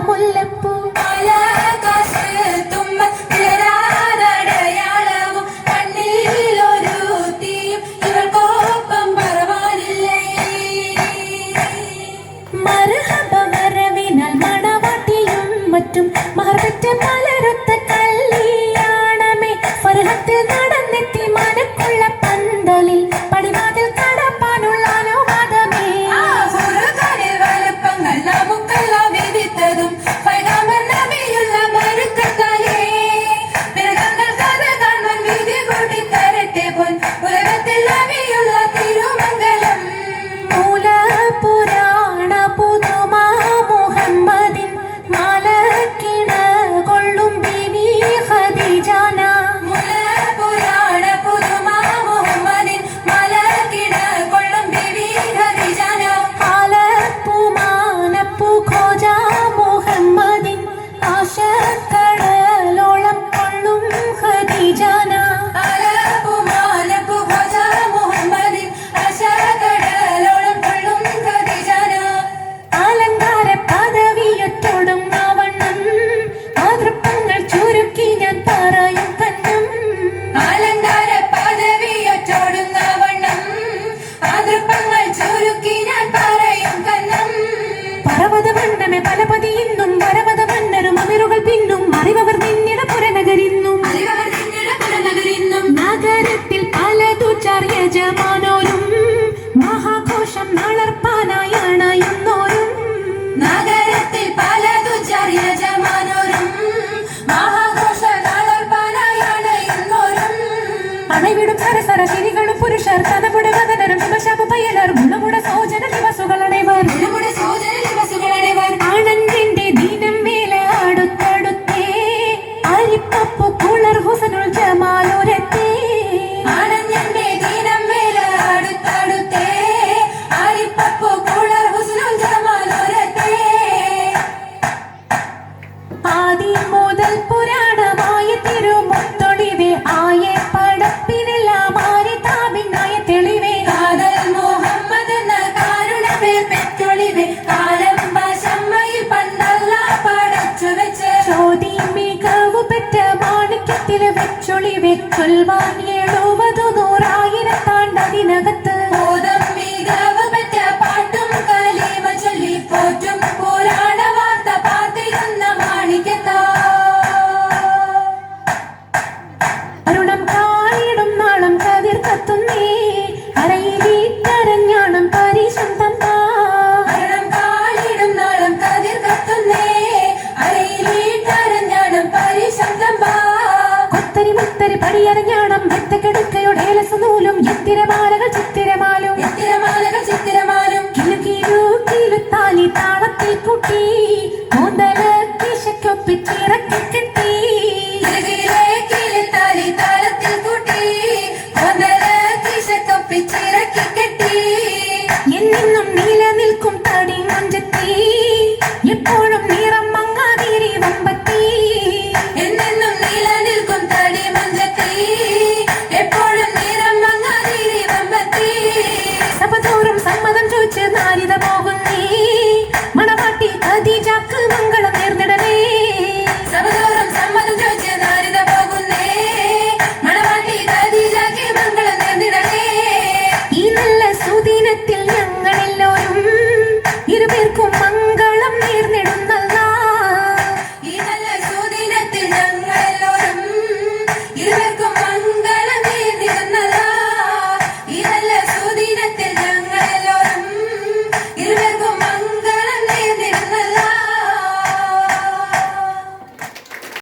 മുല്ലപ്പൂ മറ്റും മഹർപെറ്റ പലരൊത്ത കല്യാണമേ ഫർഹത്തിൽ നടന്നെത്തി മനക്കുള്ള പന്തലിൽ പടിവാതിൽ കടപ്പാനുള്ള അനുവാദമേ വലുപ്പങ്ങൾ നമുക്കെല്ലാം വിധിത്തതും നബിയുള്ള മരുക്കത്താലേ മൃഗങ്ങൾ കഥ കാണാൻ വിധി കൂട്ടി തരട്ടെ പൊൻ ഉലകത്തിൽ നബിയുള്ള തിരുമംഗലം മൂല പുരാണ പുതുമാ മുഹമ്മദിൻ മാലക്കിണ കൊള്ളും ബീവി ഖദീജാന പുരാണ പുതുമാ മുഹമ്മദിൻ മാലക്കിണ കൊള്ളും ബീവി ഖദീജാന ആലപ്പു മാനപ്പു ഖോജ മുഹമ്മദിൻ ആശക്കടലോളം കൊള്ളും ഖദീജാന ആലപ്പു മാനപ്പു ഖോജ മുഹമ്മദിൻ ആശക്കടലോളം കൊള്ളും ഖദീജാന അലങ്കാര പദവിയൊറ്റോടും ആവണ്ണം മാതൃപ്പങ്ങൾ ചുരുക്കി ഞാൻ പറയും കണ്ണം അലങ്കാര പദവിയൊറ്റോടുന്ന വണ്ണം ആതൃപ്പങ്ങൾ ചുരുക്കി ഞാൻ പറയും കണ്ണം പർവ്വത വണ്ണമേ പലപതി ഇന്നും പരവത വണ്ണരും അമിറുകൾ പിന്നും അറിവർ നിന്നിട പുരനഗരിന്നും നഗരത്തിൽ പലതു ചാർയജമാനോരും മഹാഘോഷം നളർപ്പാനായണയുന്നോരും നഗരത്തിൽ പലതു യജമാനോരും മഹാഘോഷ നളർപ്പാനായണയുന്നോരും അണവിടും സരസര ശിരികളും പുരുഷർ തനപുട വദനരും ശുഭശാപ പയ്യലർ ഗുണമുട സോജന ദിവസുകളടേവർ നമ്മുടെ സോദര ദിവസുകളടേവർ ആനന്ദിന്റെ ദീനം മേല അടുത്തടുത്തേ അരിപ്പപ്പു കുളർ ഹുസനുൽ ജമാലുരത്തേ ആനന്ദന്റെ ദീനം മേല അടുത്തടുത്തേ ആരിപ്പപ്പു കുളർ ഹുസ്നുൽ ജമാലുരത്തേ ആദി മുതൽ പുരാണമായ തിരുമുത്തൊളിവേ ആയെ പടപ്പിനെല്ലാം ആരെ താപിനായ തെളിവേ കാതൽ മുഹമ്മദ് എന്ന കാരുണമേ പെറ്റൊളിവേ കാലം ഭാഷമ്മയിൽ പണ്ടല്ല പടച്ചു വെച്ച് ചോതി മികവു പെറ്റ മാണിക്യത്തില് വെച്ചൊളിവേ ചൊൽവാൻ 70 താണ്ടതിനകത്ത് ബോധം മികവ് പെറ്റ പാട്ടും കലീമ ചൊല്ലി പോറ്റും പുരാണ വാർത്ത പാത്തിരുന്ന മാണിക്കത്താ അരുണം കായിടും നാളം കതിർ കത്തുന്നേ അരയിലീ കരഞ്ഞാണം പരീശം തമ്പാ മരണം കാലിടും നാളം കതിർ കത്തുന്നേ അരയിലീട്ടരഞ്ഞാണം പരിശബ്ദമ്പാ കൊത്തരി മുത്തരി പടിയരഞ്ഞാണം മെത്തക്കെടുക്കയുടെ ഏലസനൂലും യത്തിരമാലകൾ ചിത്തിരമാലും ചിത്തിരമാലകൾ ചിത്തിരമാലും കിലു കിലു കിലുത്താലി താളത്തിൽ കൂട്ടി കൂന്തല കിശക്കൊപ്പിച്ചിറക്കി കെട്ടി കിളിത്താലി താളത്തിൽ കൂട്ടി കൊന്തല കിശക്കൊപ്പിച്ചിറക്കി കെട്ടി എന്നെന്നും നിലനിൽക്കും തടി മഞ്ചത്തി എപ്പോഴും നിറം മങ്ങാതിരി വമ്പത്തി എന്നെന്നും നിലനിൽക്കും തടി മഞ്ചത്തി എപ്പോഴും നിറം മങ്ങാതിരി വമ്പത്തി സഭതോറും സമ്മതം ചോദിച്ച് നാരിത പോകുന്നേ മണവാട്ടി ഖദീജക്ക് മംഗളം നേർന്നിടവേ